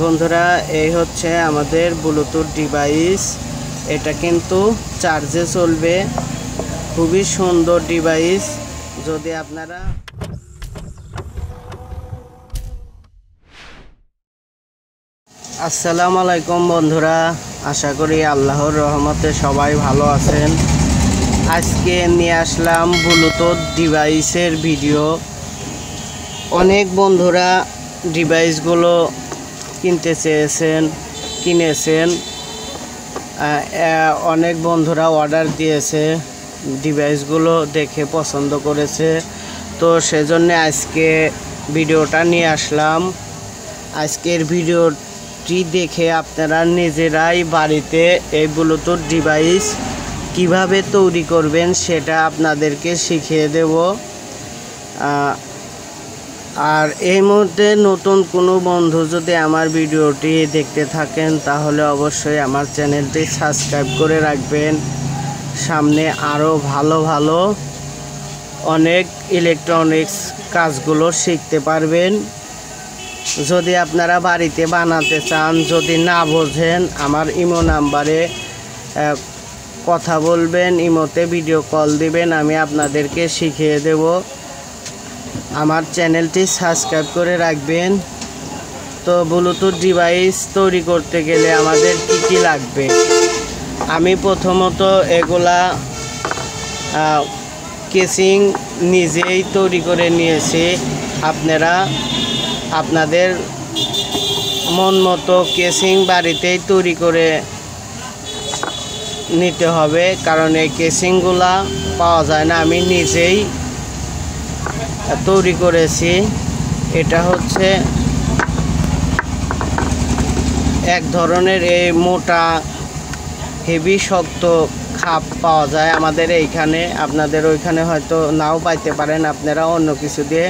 বন্ধুরা এই হচ্ছে আমাদের ব্লুটুথ ডিভাইস। এটা কিন্তু চার্জে চলবে, খুবই সুন্দর ডিভাইস। যদি আপনারা আসসালামু আলাইকুম বন্ধুরা, আশা করি আল্লাহর রহমতে সবাই ভালো আছেন। আজকে নিয়ে আসলাম ব্লুটুথ ডিভাইসের ভিডিও। অনেক বন্ধুরা ডিভাইসগুলো কিনেছেন, অনেক বন্ধুরা অর্ডার দিয়েছে, ডিভাইসগুলো দেখে পছন্দ করেছে। তো সেজন্য আজকে ভিডিওটা নিয়ে আসলাম। আজকের ভিডিওটি দেখে আপনারা নিজেরাই বাড়িতে এই ব্লুটুথ ডিভাইস কিভাবে তৈরি করবেন সেটা আপনাদেরকে শিখিয়ে দেব। আর এই মুহূর্তে নতুন কোনো বন্ধু যদি আমার ভিডিওটি দেখতে থাকেন তাহলে অবশ্যই আমার চ্যানেলটি সাবস্ক্রাইব করে রাখবেন। সামনে আরও ভালো অনেক ইলেকট্রনিক্স কাজগুলো শিখতে পারবেন। যদি আপনারা বাড়িতে বানাতে চান, যদি না বোঝেন, আমার ইমো নাম্বারে কথা বলবেন, ইমোতে ভিডিও কল দিবেন, আমি আপনাদেরকে শিখিয়ে দেব। আমার চ্যানেলটি সাবস্ক্রাইব করে রাখবেন। তো ব্লুটুথ ডিভাইস তৈরি করতে গেলে আমাদের কি লাগবে, আমি প্রথমত এগুলা কেসিং নিজেই তৈরি করে নিয়েছি। আপনারা আপনাদের মন মতো কেসিং বাড়িতেই তৈরি করে নিতে হবে, কারণ এই কেসিংগুলা পাওয়া যায় না। আমি নিজেই তৈরি করেছি। এটা হচ্ছে এক ধরনের এই মোটা হেভি শক্ত খাপ পাওয়া যায় আমাদের এইখানে, আপনাদের ওইখানে হয়তো নাও পাইতে পারেন, আপনারা অন্য কিছু দিয়ে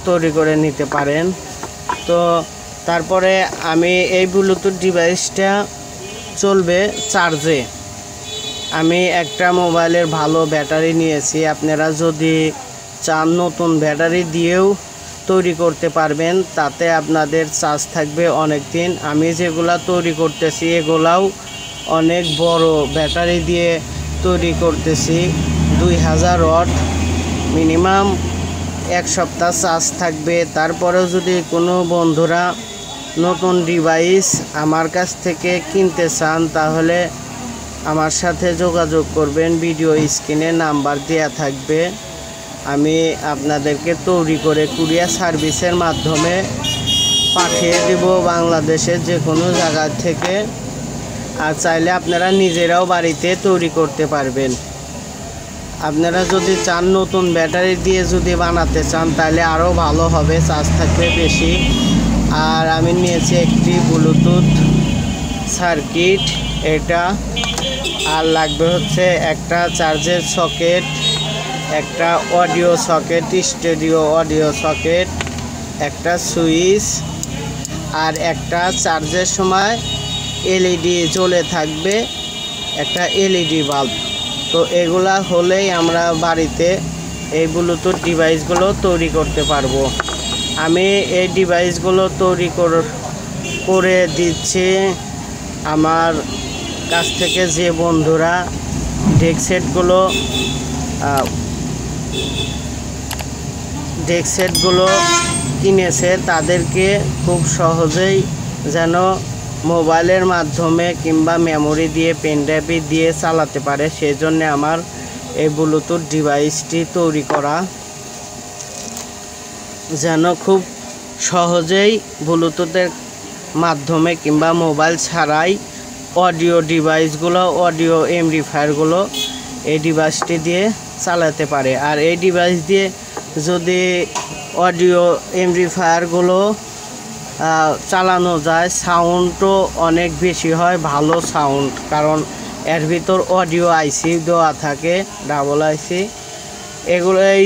তৈরি করে নিতে পারেন। তো তারপরে আমি এই ব্লুটুথ ডিভাইসটা চলবে চার্জে। আমি একটা মোবাইলের ভালো ব্যাটারি নিয়েছি। আপনারা যদি চান নতুন ব্যাটারি দিয়েও তৈরি করতে পারবেন, তাতে আপনাদের চার্জ থাকবে অনেক দিন। আমি যেগুলা তৈরি করতেছি এগুলাও অনেক বড় ব্যাটারি দিয়ে তৈরি করতেছি, 2000 ওয়াট, মিনিমাম 1 সপ্তাহ চার্জ থাকবে। তারপরেও যদি কোনো বন্ধুরা নতুন ডিভাইস আমার কাছ থেকে কিনতে চান তাহলে আমার সাথে যোগাযোগ করবেন, ভিডিও স্ক্রিনে নাম্বার দেওয়া থাকবে। আমি আপনাদেরকে তৈরি করে কুরিয়ার সার্ভিসের মাধ্যমে পাঠিয়ে দেব বাংলাদেশের যে কোনো জায়গা থেকে। আর চাইলে আপনারা নিজেরাও বাড়িতে তৈরি করতে পারবেন। আপনারা যদি চান নতুন ব্যাটারি দিয়ে যদি বানাতে চান তাহলে আরও ভালো হবে, চার্জ থাকবে বেশি। আর আমি নিয়েছি একটি ব্লুটুথ সার্কিট, এটা আর লাগবে হচ্ছে একটা চার্জের সকেট, একটা audio socket, studio audio socket, একটা সুইচ, আর একটা চার্জের সময় এলইডি জ্বলে থাকবে, একটা এলইডি বাল্ব। তো এগুলা হলেই আমরা বাড়িতে এই ব্লুটুথ ডিভাইসগুলো তৈরি করতে পারবো। আমি এই ডিভাইসগুলো তৈরি করে দিচ্ছি আমার কাছ থেকে যে বন্ধুরা ডেস্ক সেটগুলো কিনেছে, তাদেরকে খুব সহজেই যেন মোবাইলের মাধ্যমে কিংবা মেমোরি দিয়ে পেনড্রাইভ দিয়ে চালাতে পারে, সেজন্য আমার এই ব্লুটুথ ডিভাইসটি তৈরি করা, যেন খুব সহজেই ব্লুটুথের মাধ্যমে কিংবা মোবাইল ছাড়াই অডিও ডিভাইসগুলো, অডিও এমপ্লিফায়ারগুলো এই ডিভাইসটি দিয়ে চালাতে পারে। আর এই ডিভাইস দিয়ে যদি অডিও এমপ্লিফায়ারগুলো চালানো যায়, সাউন্ডও অনেক বেশি হয়, ভালো সাউন্ড, কারণ এর ভিতর অডিও আইসি দেওয়া থাকে, ডাবল আইসি। এগুলো এই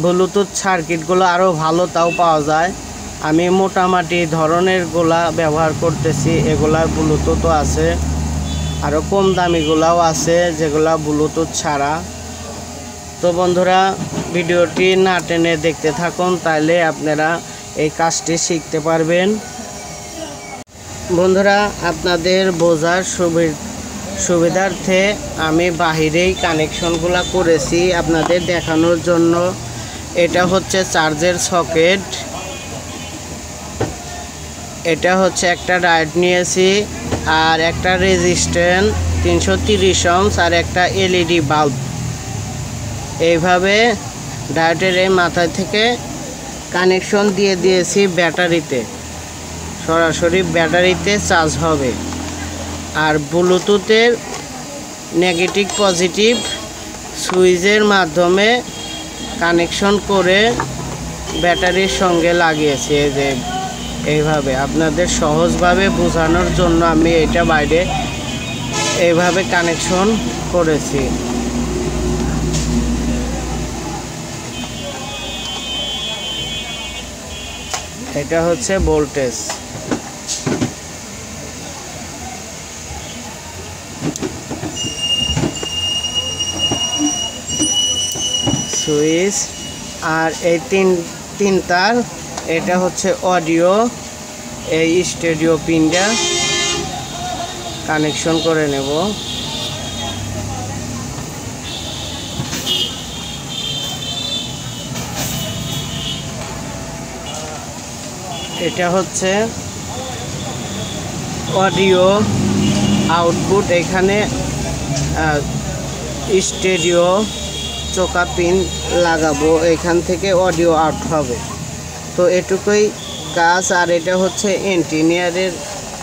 ব্লুটুথ সার্কিটগুলো আরও ভালো তাও পাওয়া যায়। আমি মোটামুটি ধরনেরগুলা ব্যবহার করতেছি, এগুলা ব্লুটুথও আছে, আরও কম দামিগুলাও আছে যেগুলা ব্লুটুথ ছাড়া। তো বন্ধুরা ভিডিওটি না টেনে দেখতে থাকুন, তাহলে আপনারা এই কাজটি শিখতে পারবেন। বন্ধুরা, আপনাদের বোঝার সুবিধার্থে আমি বাহিরেই কানেকশনগুলো করেছি আপনাদের দেখানোর জন্য। এটা হচ্ছে চার্জের সকেট, এটা হচ্ছে একটা ডায়োড নিয়েছি, আর একটা রেজিস্ট্যান্স 330 ohms, আর একটা এলইডি বাল্ব। এইভাবে ডায়োডের এই মাথা থেকে কানেকশন দিয়ে দিয়েছি ব্যাটারিতে, সরাসরি ব্যাটারিতে চার্জ হবে। আর ব্লুটুথের নেগেটিভ পজিটিভ সুইচের মাধ্যমে কানেকশন করে ব্যাটারির সঙ্গে লাগিয়েছি। এই যে এইভাবে আপনাদের সহজভাবে বোঝানোর জন্য আমি এটা বাইরে এইভাবে কানেকশন করেছি। এটা হচ্ছে ভোল্টেজ। সুইচ আর এই তিন তার, এটা হচ্ছে অডিও। এই স্টুডিও পিনটা কানেকশন করে নেব। এটা হচ্ছে অডিও আউটপুট। এখানে স্টুডিও চোকা পিন লাগাবো, এখান থেকে অডিও আউট হবে। তো এটুকুই কাজ। আর এটা হচ্ছে ইঞ্জিনিয়ারের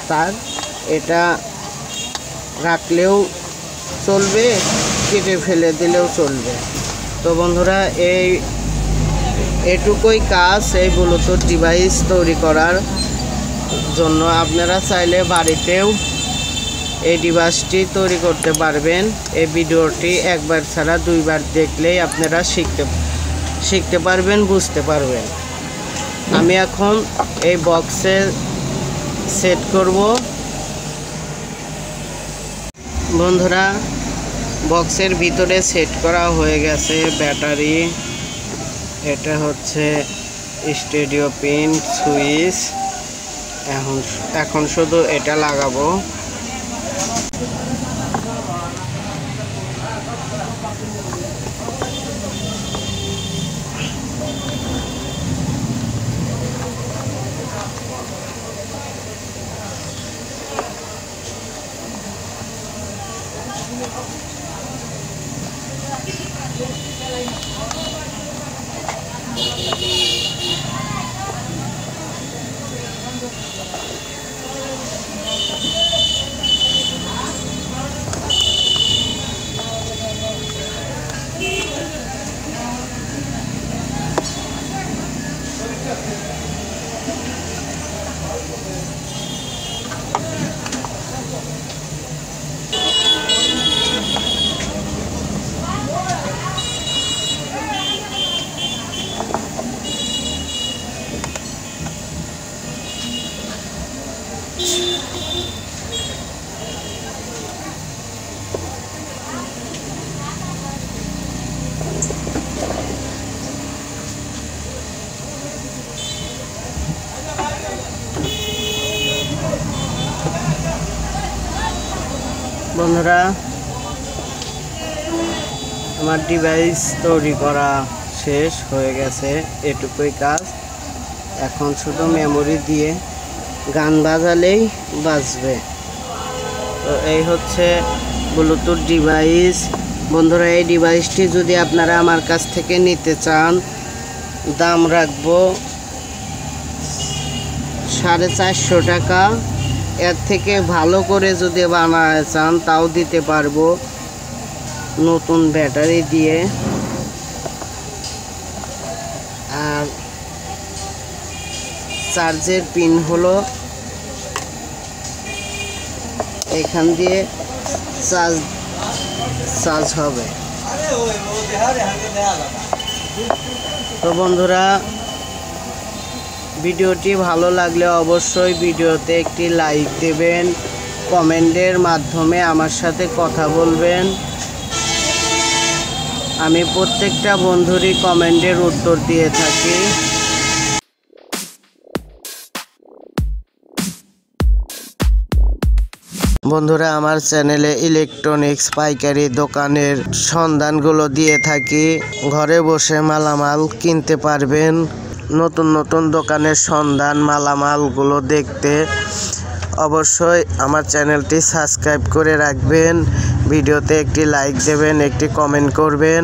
তার, এটা রাখলেও চলবে, কেটে ফেলে দিলেও চলবে। তো বন্ধুরা, এটুকুই কাজ এই ব্লুটুথ ডিভাইস তৈরি করার জন্য। আপনারা চাইলে বাড়িতেও এই ডিভাইসটি তৈরি করতে পারবেন। এই ভিডিওটি একবার ছাড়া দুইবার দেখলেই আপনারা শিখতে পারবেন, বুঝতে পারবেন। আমি এখন এই বক্সে সেট করব। বন্ধুরা, বক্সের ভিতরে সেট করা হয়ে গেছে ব্যাটারি। এটা হচ্ছে স্টুডিও পিন, সুইচ। এখন শুধু এটা লাগাবো। বন্ধুরা, আমার ডিভাইস তৈরি করা শেষ হয়ে গেছে। এটুকুই কাজ। এখন শুধু মেমোরি দিয়ে গান বাজালেই বাজবে। তো এই হচ্ছে ব্লুটুথ ডিভাইস। বন্ধুরা, এই ডিভাইসটি যদি আপনারা আমার কাছ থেকে নিতে চান, দাম রাখবো 450 টাকা। এর থেকে ভালো করে যদি বানাতে চান তাও দিতে পারবো, নতুন ব্যাটারি দিয়ে। আর চার্জের পিন হলো এখান দিয়ে চার্জ হবে। তো বন্ধুরা, ভিডিওটি ভালো লাগলে অবশ্যই ভিডিওতে একটি লাইক দেবেন, কমেন্টের মাধ্যমে আমার সাথে কথা বলবেন। আমি প্রত্যেকটা বন্ধুরই কমেন্টের উত্তর দিয়ে থাকি। বন্ধুরা, আমার চ্যানেলে ইলেকট্রনিক্স পাইকারি দোকানের সন্ধানগুলো দিয়ে থাকি। ঘরে বসে মালামাল কিনতে পারবেন। নতুন নতুন দোকানের সন্ধান, মালামালগুলো দেখতে অবশ্যই আমার চ্যানেলটি সাবস্ক্রাইব করে রাখবেন। ভিডিওতে একটি লাইক দেবেন, একটি কমেন্ট করবেন।